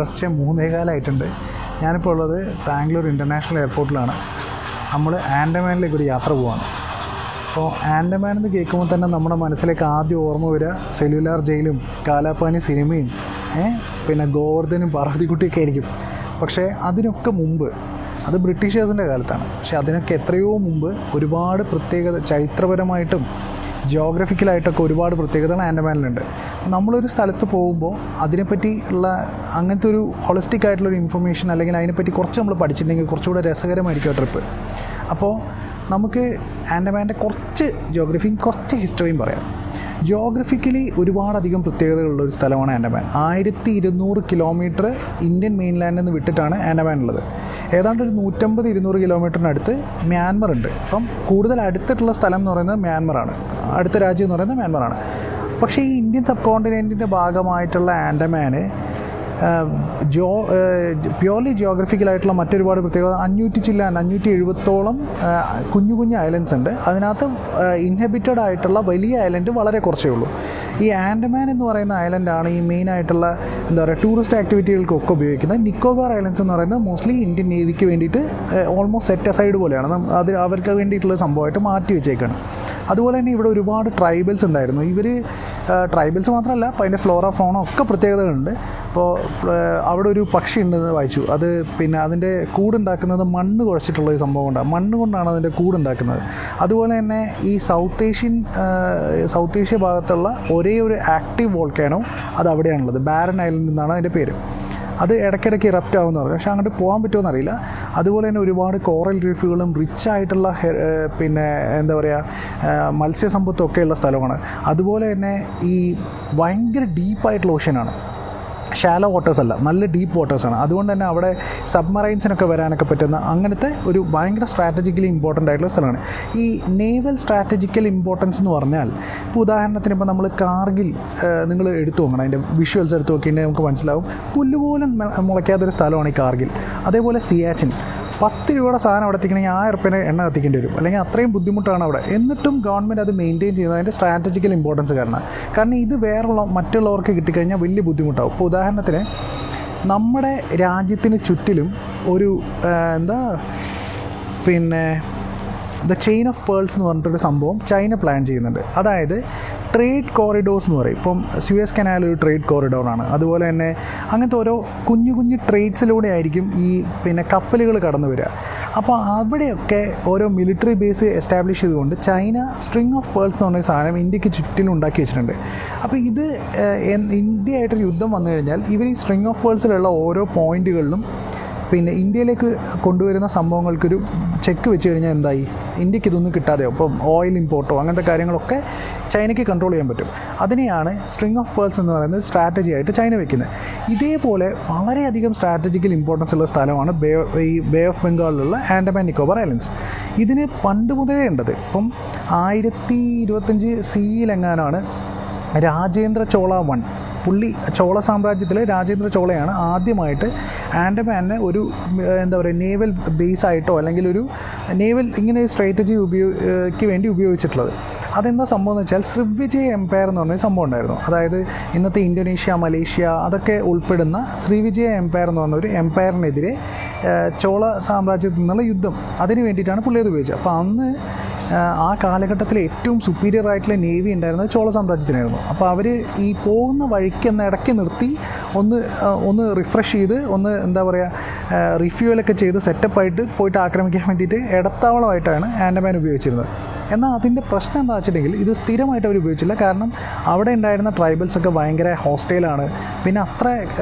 പുലർച്ചെ 3:15 ഞാനിപ്പോൾ ഉള്ളത് ബാംഗ്ലൂർ ഇൻ്റർനാഷണൽ എയർപോർട്ടിലാണ്. നമ്മൾ ആൻഡമാനിലേക്ക് ഒരു യാത്ര പോവാണ്. അപ്പോൾ ആൻഡമാൻ എന്ന് കേൾക്കുമ്പോൾ തന്നെ നമ്മുടെ മനസ്സിലേക്ക് ആദ്യം ഓർമ്മ വരിക സെല്ലുലാർ ജയിലും കാലാപാനി സിനിമയും പിന്നെ ഗോവർദ്ധനും പാർവതിക്കുട്ടിയൊക്കെ ആയിരിക്കും. പക്ഷേ അതിനൊക്കെ മുമ്പ്, അത് ബ്രിട്ടീഷേഴ്സിൻ്റെ കാലത്താണ്, പക്ഷേ അതിനൊക്കെ എത്രയോ മുമ്പ് ഒരുപാട് പ്രത്യേകത ചരിത്രപരമായിട്ടും ജിയോഗ്രഫിക്കലായിട്ടൊക്കെ ഒരുപാട് പ്രത്യേകതകൾ ആൻഡമാനിലുണ്ട്. നമ്മളൊരു സ്ഥലത്ത് പോകുമ്പോൾ അതിനെപ്പറ്റി ഉള്ള അങ്ങനത്തെ ഒരു ഹോളിസ്റ്റിക് ആയിട്ടുള്ളൊരു ഇൻഫർമേഷൻ അല്ലെങ്കിൽ അതിനെപ്പറ്റി കുറച്ച് നമ്മൾ പഠിച്ചിട്ടുണ്ടെങ്കിൽ കുറച്ചുകൂടെ രസകരമായിരിക്കും ആ ട്രിപ്പ്. അപ്പോൾ നമുക്ക് ആൻഡമാൻ്റെ കുറച്ച് ജിയോഗ്രഫിയും കുറച്ച് ഹിസ്റ്ററിയും പറയാം. ജിയോഗ്രഫിക്കലി ഒരുപാടധികം പ്രത്യേകതകളുള്ള ഒരു സ്ഥലമാണ് ആൻഡമാൻ. 1200 കിലോമീറ്റർ ഇന്ത്യൻ മെയിൻലാൻഡിൽ നിന്ന് വിട്ടിട്ടാണ് ആൻഡമാൻ ഉള്ളത്. ഏതാണ്ട് ഒരു 150-200 കിലോമീറ്ററിനടുത്ത് മ്യാൻമർ ഉണ്ട്. അപ്പം കൂടുതൽ അടുത്തിട്ടുള്ള സ്ഥലം എന്ന് പറയുന്നത് മ്യാൻമറാണ്, അടുത്ത രാജ്യം എന്ന് പറയുന്നത് മ്യാൻമറാണ്. പക്ഷേ ഈ ഇന്ത്യൻ സബ് കോണ്ടിനെൻറ്റിൻ്റെ ഭാഗമായിട്ടുള്ള ആൻഡമാന് പ്യോർലി ജിയോഗ്രഫിക്കലായിട്ടുള്ള മറ്റൊരുപാട് പ്രത്യേകത 570 കുഞ്ഞു കുഞ്ഞു ഐലൻഡ്സ് ഉണ്ട്. അതിനകത്ത് ഇൻഹബിറ്റഡ് ആയിട്ടുള്ള വലിയ ഐലൻഡ് വളരെ കുറച്ചേ ഉള്ളൂ. ഈ ആൻഡമാൻ എന്ന് പറയുന്ന ഐലൻഡാണ് ഈ മെയിനായിട്ടുള്ള എന്താ പറയുക ടൂറിസ്റ്റ് ആക്ടിവിറ്റികൾക്കൊക്കെ ഉപയോഗിക്കുന്നത്. നിക്കോബാർ ഐലൻഡ്സ് എന്ന് പറയുന്നത് മോസ്റ്റ്ലി ഇന്ത്യൻ നേവിക്ക് വേണ്ടിയിട്ട് ഓൾമോസ്റ്റ് സെറ്റ് അസൈഡ് പോലെയാണ്, അത് അവർക്ക് വേണ്ടിയിട്ടുള്ള സംഭവമായിട്ട് മാറ്റി വെച്ചേക്കാണ്. അതുപോലെ തന്നെ ഇവിടെ ഒരുപാട് ട്രൈബൽസ് ഉണ്ടായിരുന്നു. ഇവർ ട്രൈബൽസ് മാത്രമല്ല, അപ്പോൾ അതിൻ്റെ ഫ്ലോറ ഫൗണ ഒക്കെ പ്രത്യേകതകളുണ്ട്. ഇപ്പോൾ അവിടെ ഒരു പക്ഷി ഉണ്ടെന്ന് വായിച്ചു, അത് പിന്നെ അതിൻ്റെ കൂടുണ്ടാക്കുന്നത് മണ്ണ് കുഴച്ചിട്ടുള്ള ഒരു സംഭവം കൊണ്ടാണ്, മണ്ണ് കൊണ്ടാണ് അതിൻ്റെ കൂടുണ്ടാക്കുന്നത്. അതുപോലെ തന്നെ ഈ സൗത്ത് ഏഷ്യ ഭാഗത്തുള്ള ഒരേ ഒരു ആക്റ്റീവ് വോൾക്കാനോ അത് അവിടെയാണുള്ളത്. ബാരൻ ഐലൻഡ് എന്നാണ് അതിൻ്റെ പേര്. അത് ഇടയ്ക്കിടയ്ക്ക് ഇറപ്റ്റ് ആവുമെന്ന് പറയും, പക്ഷേ അങ്ങോട്ട് പോകാൻ പറ്റുമോ എന്നറിയില്ല. അതുപോലെ തന്നെ ഒരുപാട് കോറൽ റീഫുകളും റിച്ച് ആയിട്ടുള്ള പിന്നെ എന്താ പറയുക മത്സ്യസമ്പത്തൊക്കെയുള്ള സ്ഥലമാണ്. അതുപോലെ തന്നെ ഈ ഭയങ്കര ഡീപ്പായിട്ടുള്ള ഓഷ്യനാണ്, ഷാലോ വാട്ടേഴ്സ് അല്ല, നല്ല ഡീപ്പ് വാട്ടേഴ്സാണ്. അതുകൊണ്ട് തന്നെ അവിടെ സബ്മറൈൻസിനൊക്കെ വരാനൊക്കെ പറ്റുന്ന അങ്ങനത്തെ ഒരു ഭയങ്കര സ്ട്രാറ്റജിക്കലി ഇമ്പോർട്ടൻ്റ് ആയിട്ടുള്ള സ്ഥലമാണ്. ഈ നേവൽ സ്ട്രാറ്റജിക്കൽ ഇമ്പോർട്ടൻസ് എന്ന് പറഞ്ഞാൽ, ഇപ്പോൾ ഉദാഹരണത്തിന് ഇപ്പോൾ നമ്മൾ കാർഗിൽ നിങ്ങൾ എടുത്തു നോക്കണം, അതിൻ്റെ വിഷ്വൽസ് എടുത്ത് നോക്കിയിട്ടുണ്ടെങ്കിൽ നമുക്ക് മനസ്സിലാവും പുല്ലുപോലും മുളയ്ക്കാത്തൊരു സ്ഥലമാണ് ഈ കാർഗിൽ. അതേപോലെ സിയാച്ചിൻ 10 രൂപയുടെ സാധനം അവിടെ എത്തിക്കണമെങ്കിൽ 1000 റുപ്യേനെ എണ്ണ കത്തിക്കേണ്ടി വരും, അല്ലെങ്കിൽ അത്രയും ബുദ്ധിമുട്ടാണ് അവിടെ. എന്നിട്ടും ഗവൺമെൻറ് അത് മെയിൻറ്റെയിൻ ചെയ്യുന്നത് അതിൻ്റെ സ്ട്രാറ്റജിക്കൽ ഇമ്പോർട്ടൻസ് കാരണം ഇത് മറ്റുള്ളവർക്ക് കിട്ടിക്കഴിഞ്ഞാൽ വലിയ ബുദ്ധിമുട്ടാവും. ഇപ്പോൾ ഉദാഹരണത്തിന് നമ്മുടെ രാജ്യത്തിന് ചുറ്റിലും ഒരു ദ ചെയിൻ ഓഫ് പേൾസ് എന്ന് പറഞ്ഞിട്ടൊരു സംഭവം ചൈന പ്ലാൻ ചെയ്യുന്നുണ്ട്. അതായത് ട്രേഡ് കോറിഡോർസ് എന്ന് പറയും. ഇപ്പം സ്യൂയസ് കനാൽ ഒരു ട്രേഡ് കോറിഡോറാണ്. അതുപോലെ തന്നെ അങ്ങനത്തെ ഓരോ കുഞ്ഞു കുഞ്ഞു ട്രേഡ്സിലൂടെ ആയിരിക്കും ഈ പിന്നെ കപ്പലുകൾ കടന്നു വരിക. അപ്പോൾ അവിടെയൊക്കെ ഓരോ മിലിറ്ററി ബേസ് എസ്റ്റാബ്ലിഷ് ചെയ്തുകൊണ്ട് ചൈന സ്ട്രിങ് ഓഫ് പേൾസ് എന്ന് പറഞ്ഞ സാധനം ഇന്ത്യക്ക് ചുറ്റിലും ഉണ്ടാക്കി വെച്ചിട്ടുണ്ട്. അപ്പോൾ ഇത് ഇന്ത്യയായിട്ടൊരു യുദ്ധം വന്നു കഴിഞ്ഞാൽ ഇവർ ഈ സ്ട്രിങ് ഓഫ് പേൾസിലുള്ള ഓരോ പോയിന്റുകളിലും പിന്നെ ഇന്ത്യയിലേക്ക് കൊണ്ടുവരുന്ന സംഭവങ്ങൾക്കൊരു ചെക്ക് വെച്ച് കഴിഞ്ഞാൽ എന്തായി, ഇന്ത്യക്ക് ഇതൊന്നും കിട്ടാതെയോ. ഇപ്പം ഓയിൽ ഇമ്പോർട്ടോ അങ്ങനത്തെ കാര്യങ്ങളൊക്കെ ചൈനയ്ക്ക് കൺട്രോൾ ചെയ്യാൻ പറ്റും. അതിനെയാണ് സ്ട്രിങ് ഓഫ് പേൾസ് എന്ന് പറയുന്ന ഒരു സ്ട്രാറ്റജി ആയിട്ട് ചൈന വെക്കുന്നത്. ഇതേപോലെ വളരെയധികം സ്ട്രാറ്റജിക്കൽ ഇമ്പോർട്ടൻസ് ഉള്ള സ്ഥലമാണ് ഈ ബേ ഓഫ് ബംഗാളിലുള്ള ആൻഡമാൻ നിക്കോബാർ ഐലൻഡ്സ്. ഇതിന് പണ്ട് മുതലേ ഉണ്ടത്. ഇപ്പം 1025 CE-ലെങ്ങാനാണ് രാജേന്ദ്ര ചോള പുള്ളി ചോള സാമ്രാജ്യത്തിലെ രാജേന്ദ്ര ചോളയാണ് ആദ്യമായിട്ട് ആൻഡമാനെ ഒരു എന്താ പറയുക നേവൽ ബേസ് ആയിട്ടോ അല്ലെങ്കിൽ ഒരു നേവൽ ഇങ്ങനെ ഒരു സ്ട്രാറ്റജി വേണ്ടി ഉപയോഗിച്ചിട്ടുള്ളത്. അതെന്താ സംഭവം എന്ന് വെച്ചാൽ ശ്രീവിജയ എംപയർ എന്ന് പറഞ്ഞൊരു സംഭവം ഉണ്ടായിരുന്നു. അതായത് ഇന്നത്തെ ഇന്തോനേഷ്യ, മലേഷ്യ അതൊക്കെ ഉൾപ്പെടുന്ന ശ്രീവിജയ എംപയർ എന്ന് പറഞ്ഞൊരു എംപയറിനെതിരെ ചോള സാമ്രാജ്യത്തിൽ നിന്നുള്ള യുദ്ധം, അതിന് വേണ്ടിയിട്ടാണ് പുള്ളി അത് ഉപയോഗിച്ചത്. അപ്പോൾ അന്ന് ആ കാലഘട്ടത്തിൽ ഏറ്റവും സുപ്പീരിയർ ആയിട്ടുള്ള നേവി ഉണ്ടായിരുന്നത് ചോള സാമ്രാജ്യത്തിനായിരുന്നു. അപ്പോൾ അവർ ഈ പോകുന്ന വഴിക്ക് ഇടയ്ക്ക് നിർത്തി ഒന്ന് റിഫ്രഷ് ചെയ്ത് എന്താ പറയുക റിഫ്യൂവലൊക്കെ ചെയ്ത് സെറ്റപ്പായിട്ട് പോയിട്ട് ആക്രമിക്കാൻ വേണ്ടിയിട്ട് ഇടത്താവളമായിട്ടാണ് ആൻഡമാൻ ഉപയോഗിച്ചിരുന്നത്. എന്നാൽ അതിൻ്റെ പ്രശ്നം എന്താ വെച്ചിട്ടുണ്ടെങ്കിൽ ഇത് സ്ഥിരമായിട്ട് അവർ ഉപയോഗിച്ചില്ല. കാരണം അവിടെ ഉണ്ടായിരുന്ന ട്രൈബൽസൊക്കെ ഭയങ്കര ഹോസ്റ്റൈലാണ്. പിന്നെ അത്ര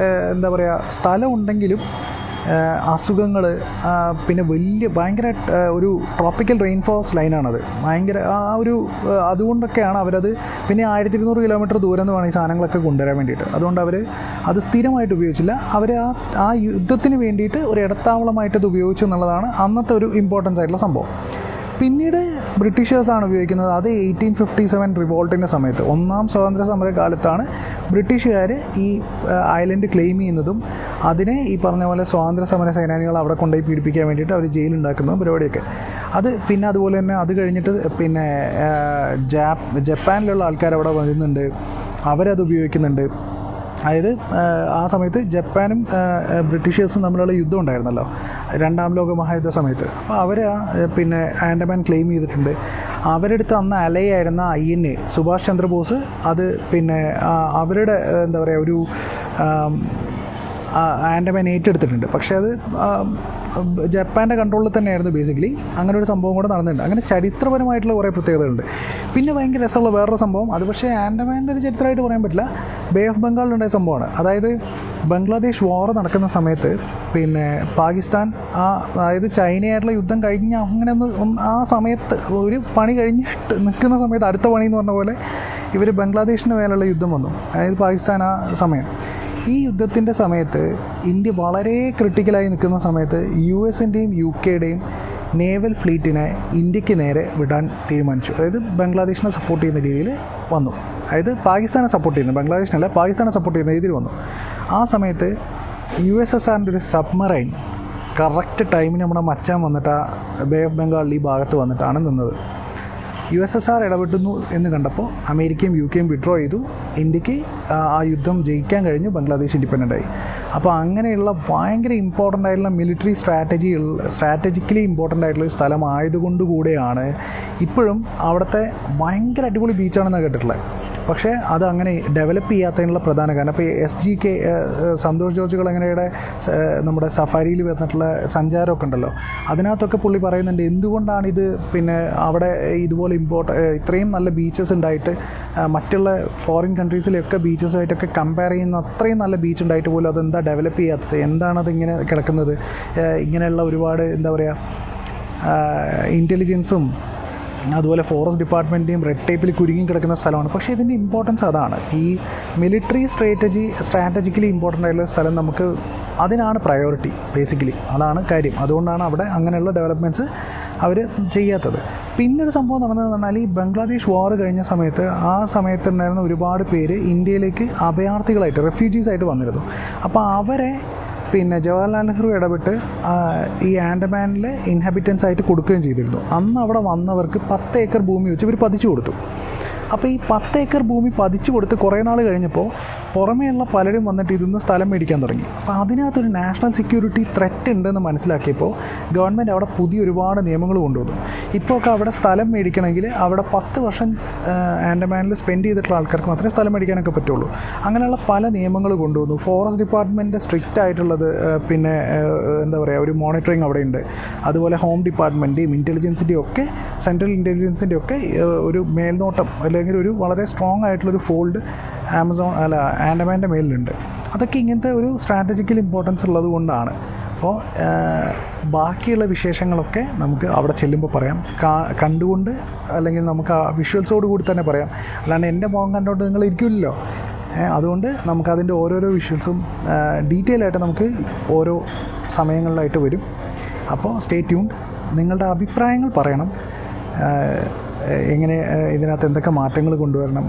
എന്താ പറയുക സ്ഥലം ഉണ്ടെങ്കിലും അസുഖങ്ങൾ, പിന്നെ ഭയങ്കര ഒരു ട്രോപ്പിക്കൽ റെയിൻഫോൾസ് ലൈനാണത്. ഭയങ്കര അതുകൊണ്ടൊക്കെയാണ് അവരത് പിന്നെ 1200 കിലോമീറ്റർ ദൂരം എന്ന് വേണം ഈ സാധനങ്ങളൊക്കെ കൊണ്ടുവരാൻ വേണ്ടിയിട്ട്. അതുകൊണ്ട് അവർ അത് സ്ഥിരമായിട്ട് ഉപയോഗിച്ചില്ല. അവർ ആ യുദ്ധത്തിന് വേണ്ടിയിട്ട് ഒരു ഇടത്താവളമായിട്ട് ഇത് ഉപയോഗിച്ചു എന്നുള്ളതാണ് അന്നത്തെ ഒരു ഇമ്പോർട്ടൻസ് ആയിട്ടുള്ള സംഭവം. പിന്നീട് ബ്രിട്ടീഷേഴ്സാണ് ഉപയോഗിക്കുന്നത്. അത് 1857 റിവോൾട്ടിൻ്റെ സമയത്ത്, ഒന്നാം സ്വാതന്ത്ര്യ സമര കാലത്താണ് ബ്രിട്ടീഷുകാർ ഈ ഐലൻഡ് ക്ലെയിം ചെയ്യുന്നതും അതിനെ ഈ പറഞ്ഞ പോലെ സ്വാതന്ത്ര്യ സമര സേനാനികൾ അവിടെ കൊണ്ടുപോയി പീഡിപ്പിക്കാൻ വേണ്ടിയിട്ട് അവർ ജയിലുണ്ടാക്കുന്നതും പരിപാടിയൊക്കെ. പിന്നെ അതുപോലെ തന്നെ അത് കഴിഞ്ഞിട്ട് പിന്നെ ജപ്പാനിലുള്ള ആൾക്കാർ അവിടെ വരുന്നുണ്ട്, അവരത് ഉപയോഗിക്കുന്നുണ്ട്. അതായത് ആ സമയത്ത് ജപ്പാനും ബ്രിട്ടീഷേഴ്സും തമ്മിലുള്ള യുദ്ധം ഉണ്ടായിരുന്നല്ലോ, രണ്ടാം ലോക മഹായുദ്ധ സമയത്ത്. അപ്പോൾ അവർ പിന്നെ ആൻഡമാൻ ക്ലെയിം ചെയ്തിട്ടുണ്ട്. അവരെടുത്ത് അന്ന് അലയായിരുന്ന INA സുഭാഷ് ചന്ദ്രബോസ് അത് പിന്നെ അവരുടെ എന്താ പറയുക ഒരു ആൻഡമാൻ ഏറ്റെടുത്തിട്ടുണ്ട്. പക്ഷേ അത് ജപ്പാൻ്റെ കൺട്രോളിൽ തന്നെയായിരുന്നു ബേസിക്കലി. അങ്ങനെ ഒരു സംഭവം കൂടെ നടന്നിട്ടുണ്ട്. അങ്ങനെ ചരിത്രപരമായിട്ടുള്ള കുറേ പ്രത്യേകതകളുണ്ട്. പിന്നെ ഭയങ്കര രസമുള്ള വേറൊരു സംഭവം, അത് പക്ഷേ ആൻഡമാൻ്റെ ഒരു ചരിത്രമായിട്ട് പറയാൻ പറ്റില്ല, ബേ ഓഫ് ബംഗാളിലുണ്ടായ സംഭവമാണ്. അതായത് ബംഗ്ലാദേശ് വാർ നടക്കുന്ന സമയത്ത് പിന്നെ പാകിസ്ഥാൻ അതായത് ചൈനയായിട്ടുള്ള യുദ്ധം കഴിഞ്ഞ് അങ്ങനെ ആ സമയത്ത് ഒരു പണി കഴിഞ്ഞിട്ട് നിൽക്കുന്ന സമയത്ത് അടുത്ത പണി എന്ന് പറഞ്ഞ പോലെ ഇവർ ബംഗ്ലാദേശിന് മേലുള്ള യുദ്ധം വന്നു. അതായത് പാകിസ്ഥാൻ ആ സമയം. ഈ യുദ്ധത്തിൻ്റെ സമയത്ത് ഇന്ത്യ വളരെ ക്രിട്ടിക്കലായി നിൽക്കുന്ന സമയത്ത് US-ൻ്റെയും UK-യുടെയും നേവൽ ഫ്ലീറ്റിനെ ഇന്ത്യക്ക് നേരെ വിടാൻ തീരുമാനിച്ചു. അതായത് ബംഗ്ലാദേശിനെ സപ്പോർട്ട് ചെയ്യുന്ന രീതിയിൽ വന്നു. അതായത് പാകിസ്ഥാനെ സപ്പോർട്ട് ചെയ്യുന്നു, ബംഗ്ലാദേശിനല്ല പാകിസ്ഥാനെ സപ്പോർട്ട് ചെയ്യുന്ന രീതിയിൽ വന്നു. ആ സമയത്ത് USSRൻ്റെ ഒരു സബ്മറൈൻ കറക്റ്റ് ടൈമിന് നമ്മുടെ മച്ചാൻ വന്നിട്ട് ആ ബേ ഓഫ് ബംഗാളിൽ ഈ ഭാഗത്ത് വന്നിട്ടാണ് നിന്നത്. USSR ഇടപെട്ടുന്നു എന്ന് കണ്ടപ്പോൾ അമേരിക്കയും UK-യും വിഡ്രോ ചെയ്തു. ഇന്ത്യക്ക് ആ യുദ്ധം ജയിക്കാൻ കഴിഞ്ഞു, ബംഗ്ലാദേശ് ഇൻഡിപെൻഡൻ്റ് ആയി. അപ്പോൾ അങ്ങനെയുള്ള ഭയങ്കര ഇമ്പോർട്ടൻ്റ് ആയിട്ടുള്ള മിലിറ്ററി സ്ട്രാറ്റജിക്കലി ഇമ്പോർട്ടൻ്റ് ആയിട്ടുള്ള ഒരു സ്ഥലമായതുകൊണ്ട് കൂടെയാണ് ഇപ്പോഴും അവിടുത്തെ ഭയങ്കര അടിപൊളി ബീച്ചാണെന്നാണ് കേട്ടിട്ടുള്ളത്. പക്ഷേ അത് അങ്ങനെ ഡെവലപ്പ് ചെയ്യാത്തതിനുള്ള പ്രധാന കാരണം ഇപ്പോൾ SGK സന്തോഷ് ജോർജ് കുളങ്ങരയുടെ നമ്മുടെ സഫാരിയിൽ വന്നിട്ടുള്ള സഞ്ചാരമൊക്കെ ഉണ്ടല്ലോ, അതിനകത്തൊക്കെ പുള്ളി പറയുന്നുണ്ട് എന്തുകൊണ്ടാണിത് പിന്നെ അവിടെ ഇതുപോലെ ഇത്രയും നല്ല ബീച്ചസ് ഉണ്ടായിട്ട് മറ്റുള്ള ഫോറിൻ കൺട്രീസിലൊക്കെ ബീച്ചസുമായിട്ടൊക്കെ കമ്പയർ ചെയ്യുന്ന അത്രയും നല്ല ബീച്ച് ഉണ്ടായിട്ട് പോലും അതെന്താ ഡെവലപ്പ് ചെയ്യാത്തത്, എന്താണത് ഇങ്ങനെ കിടക്കുന്നത്, ഇങ്ങനെയുള്ള ഒരുപാട് എന്താ പറയുക ഇൻ്റലിജൻസും അതുപോലെ ഫോറസ്റ്റ് ഡിപ്പാർട്ട്മെൻറ്റേയും റെഡ് ടേപ്പിൽ കുരുങ്ങി കിടക്കുന്ന സ്ഥലമാണ്. പക്ഷേ ഇതിൻ്റെ ഇമ്പോർട്ടൻസ് അതാണ്. ഈ മിലിറ്ററി സ്ട്രാറ്റജിക്കലി ഇമ്പോർട്ടൻ്റ് ആയിട്ടുള്ള സ്ഥലം നമുക്ക് അതിനാണ് പ്രയോറിറ്റി ബേസിക്കലി, അതാണ് കാര്യം. അതുകൊണ്ടാണ് അവിടെ അങ്ങനെയുള്ള ഡെവലപ്മെൻറ്റ്സ് അവർ ചെയ്യാത്തത്. പിന്നൊരു സംഭവം നടന്നതെന്ന് പറഞ്ഞാൽ ഈ ബംഗ്ലാദേശ് വാർ കഴിഞ്ഞ സമയത്ത് ആ സമയത്തുണ്ടായിരുന്ന ഒരുപാട് പേര് ഇന്ത്യയിലേക്ക് അഭയാർത്ഥികളായിട്ട് റെഫ്യൂജീസായിട്ട് വന്നിരുന്നു. അപ്പോൾ അവരെ പിന്നെ ജവഹർലാൽ നെഹ്റു ഇടപെട്ട് ഈ ആൻഡമാനിലെ ഇൻഹാബിറ്റൻസ് ആയിട്ട് കൊടുക്കുകയും ചെയ്തിരുന്നു. അന്ന് അവിടെ വന്നവർക്ക് 10 ഏക്കർ ഭൂമി വെച്ച് ഇവർ പതിച്ചു കൊടുത്തു. അപ്പോൾ ഈ 10 ഏക്കർ ഭൂമി പതിച്ചു കൊടുത്ത് കുറേ നാൾ കഴിഞ്ഞപ്പോൾ പുറമേയുള്ള പലരും വന്നിട്ട് ഇതിന്ന് സ്ഥലം മേടിക്കാൻ തുടങ്ങി. അപ്പോൾ അതിനകത്തൊരു നാഷണൽ സെക്യൂരിറ്റി ത്രെറ്റ് ഉണ്ടെന്ന് മനസ്സിലാക്കിയപ്പോൾ ഗവൺമെൻറ് അവിടെ പുതിയ ഒരുപാട് നിയമങ്ങൾ കൊണ്ടുവന്നു. ഇപ്പോൾ ഒക്കെ അവിടെ സ്ഥലം മേടിക്കണമെങ്കിൽ അവിടെ 10 വർഷം ആൻഡമാനിൽ സ്പെൻഡ് ചെയ്തിട്ടുള്ള ആൾക്കാർക്ക് മാത്രമേ സ്ഥലം മേടിക്കാനൊക്കെ പറ്റുള്ളൂ. അങ്ങനെയുള്ള പല നിയമങ്ങൾ കൊണ്ടുവന്നു. ഫോറസ്റ്റ് ഡിപ്പാർട്ട്മെൻറ്റ് സ്ട്രിക്റ്റ് ആയിട്ടുള്ളത് പിന്നെ എന്താ പറയുക ഒരു മോണിറ്ററിങ് അവിടെയുണ്ട്. അതുപോലെ ഹോം ഡിപ്പാർട്ട്മെൻറ്റേയും ഇൻ്റലിജൻസിൻ്റെയും ഒക്കെ സെൻട്രൽ ഇൻ്റലിജൻസിൻ്റെയും ഒക്കെ ഒരു മേൽനോട്ടം അല്ലെങ്കിൽ ഒരു വളരെ സ്ട്രോങ് ആയിട്ടുള്ളൊരു ഫോൾഡ് ആൻഡമാൻ്റെ മേലിലുണ്ട്. അതൊക്കെ ഇങ്ങനത്തെ ഒരു സ്ട്രാറ്റജിക്കൽ ഇമ്പോർട്ടൻസ് ഉള്ളത് കൊണ്ടാണ്. അപ്പോൾ ബാക്കിയുള്ള വിശേഷങ്ങളൊക്കെ നമുക്ക് അവിടെ ചെല്ലുമ്പോൾ പറയാം, കണ്ടുകൊണ്ട് അല്ലെങ്കിൽ നമുക്ക് ആ വിഷ്വൽസോട് കൂടി തന്നെ പറയാം. അല്ലാണ്ട് എൻ്റെ മുഖം കണ്ടുകൊണ്ട് നിങ്ങൾ ഇരിക്കില്ലല്ലോ. അതുകൊണ്ട് നമുക്കതിൻ്റെ ഓരോരോ വിഷ്വൽസും ഡീറ്റെയിൽ ആയിട്ട് നമുക്ക് ഓരോ സമയങ്ങളിലായിട്ട് വരും. അപ്പോൾ സ്റ്റേ ട്യൂൺഡ്. നിങ്ങളുടെ അഭിപ്രായങ്ങൾ പറയണം. എങ്ങനെ ഇതിനകത്ത് എന്തൊക്കെ മാറ്റങ്ങൾ കൊണ്ടുവരണം,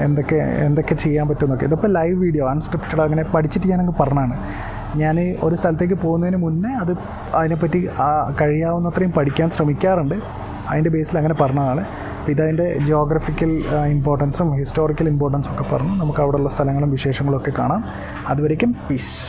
എന്തൊക്കെ ചെയ്യാൻ പറ്റുമെന്നൊക്കെ. ഇതിപ്പോൾ ലൈവ് വീഡിയോ അൺസ്ക്രിപ്റ്റഡ് അങ്ങനെ പഠിച്ചിട്ട് ഞാനങ്ങ് പറഞ്ഞതാണ്. ഞാൻ ഒരു സ്ഥലത്തേക്ക് പോകുന്നതിന് മുന്നേ അതിനെപ്പറ്റി കഴിയാവുന്നത്രയും പഠിക്കാൻ ശ്രമിക്കാറുണ്ട്. അതിൻ്റെ ബേസിൽ അങ്ങനെ പറഞ്ഞതാണ്. ഇതതിൻ്റെ ജിയോഗ്രഫിക്കൽ ഇമ്പോർട്ടൻസും ഹിസ്റ്റോറിക്കൽ ഇമ്പോർട്ടൻസും ഒക്കെ പറഞ്ഞു നമുക്ക് അവിടെയുള്ള സ്ഥലങ്ങളും വിശേഷങ്ങളും ഒക്കെ കാണാം. അതുവരേക്കും പീസ്.